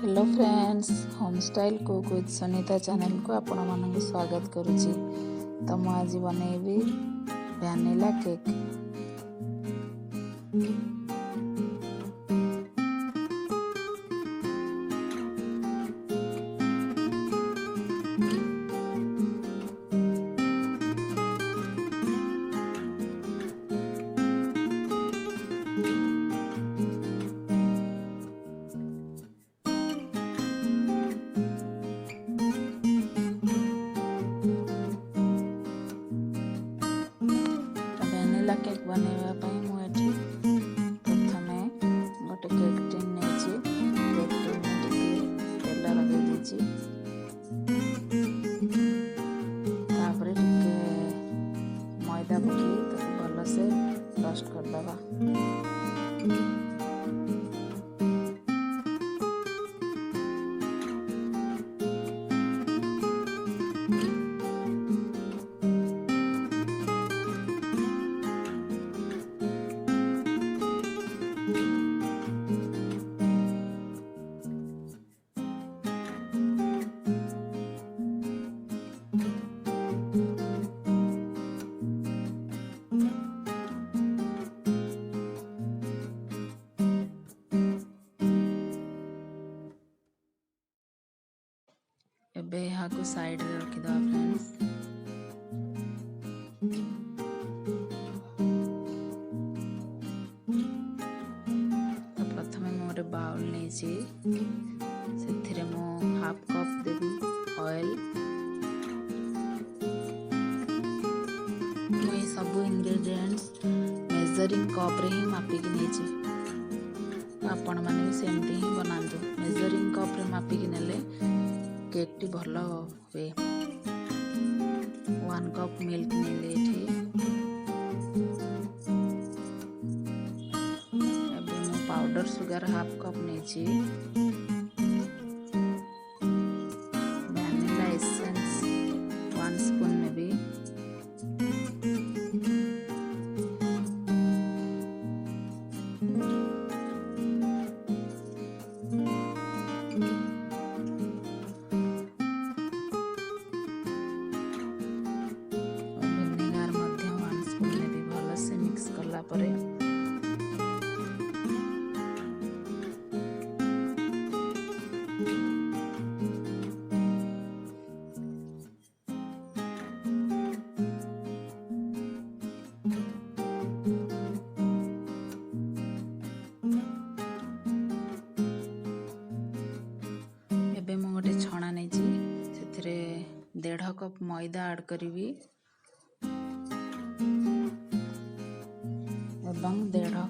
Hello friends, home style cook with Sunita channel को आपण मानक स्वागत करुच्ची। तो मुझे आज बनैबी वैनिला केक। वैनिला केक बनैबा मुझे प्रथमे गोटे केक टिन नहीं केक टिन तेल लगे दीची तापर टिके मैदा पकई भल से रोस्ट करदबा। एबे यहाँ को साइड रे रखिद फ्रेंड्स। तो प्रथमे मोरे बाउल नहीं से मो हाफ कप देवी ऑयल। मुझे सब इंग्रेडिएंट्स मेजरिंग कप रे ही मापिक नहीं। आपण मैंने भी सेमती ही बनातु। मेजरिंग कप रे मापिक नेले केक टी भल हुए। 1 कप मिल्क नेले पाउडर सुगर हाफ कप नहीं। वैनिला एसेंस 1 स्पून नेबी। परे एबे मो गोटे छणा नहीं से 1.5 कप मैदा ऐड करी एवं 1.5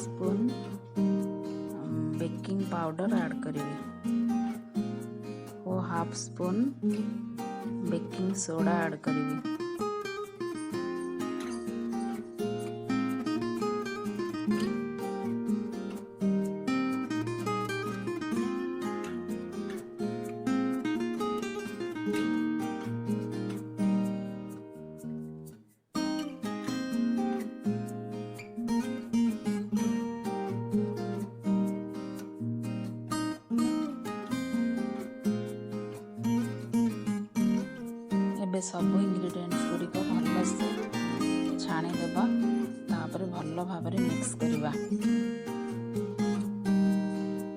स्पून बेकिंग पाउडर ऐड करी और half spoon baking soda add करी। एबे सब इंग्रेडिएंट्स गुड़िक भल से छाणी देबा तापर भल भाबरे मिक्स करबा।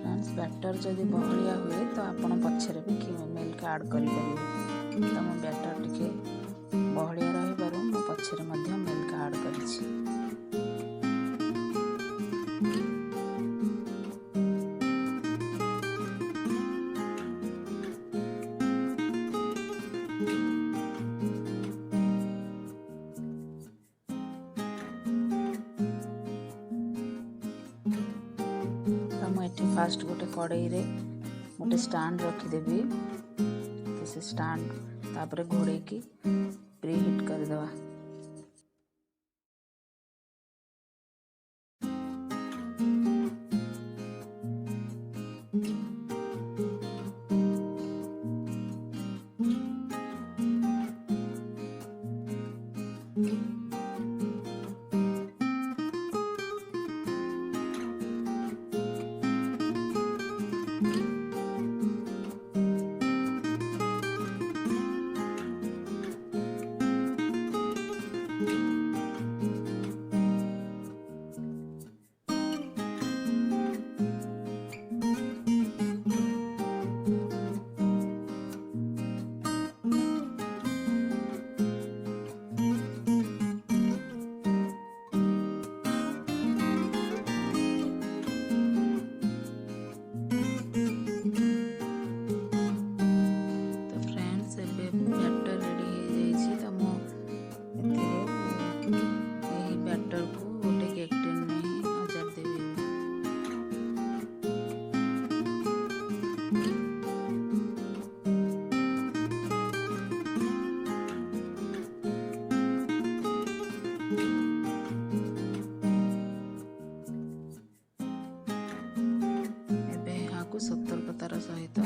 फ्रेंड्स बैटर जदि बहलिया हुए तो आपण पछरे भी मिल्क ऐड करि परिबे। तो मो बैटर टिके बहलिया रहिबारु मो पछरे मध्य मिल्क ऐड करिछि। फास्ट गोटे कड़ाई रे गोटे स्टैंड रखीदेवी। तो से स्टैंड तापर घोड़े की प्रीहीट करदवा। को सतर्कतार सहित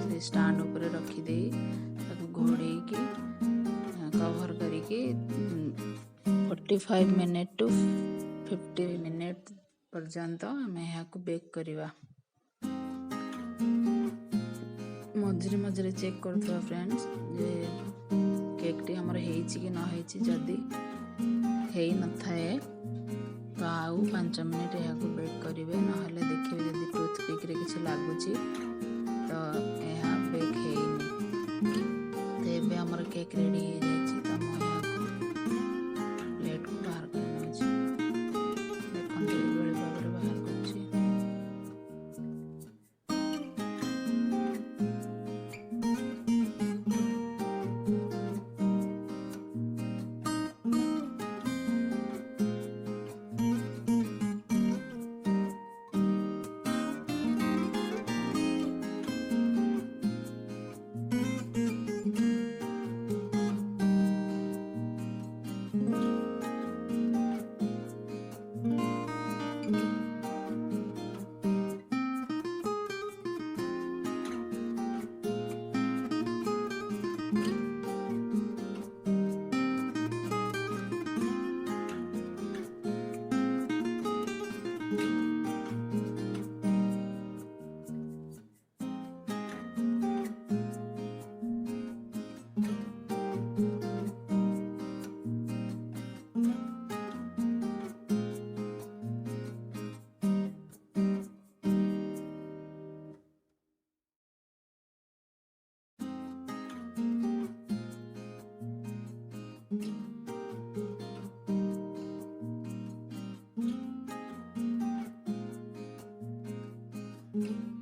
से स्टैंड ऊपर रखिदे घोड़े की कवर करिकी 45 मिनिट टू 50 मिनिट पर्यंत आम यहाँ बेक करवा। मझे मझे चेक कर फ्रेंड्स जे केक टी हमर हेची कि न हेची, जदि हेई न थाए तो आउ 5 मिनिट यहाँ बेक करेंगे, ना देखिए जब टूथपिक रे किसी लगुच तो यह बेक है। तो ये आमर केक रेडी हो जाए तो यहाँ प्लेट को बाहर कर देखते ये भाव में बाहर कर Mm-hmm.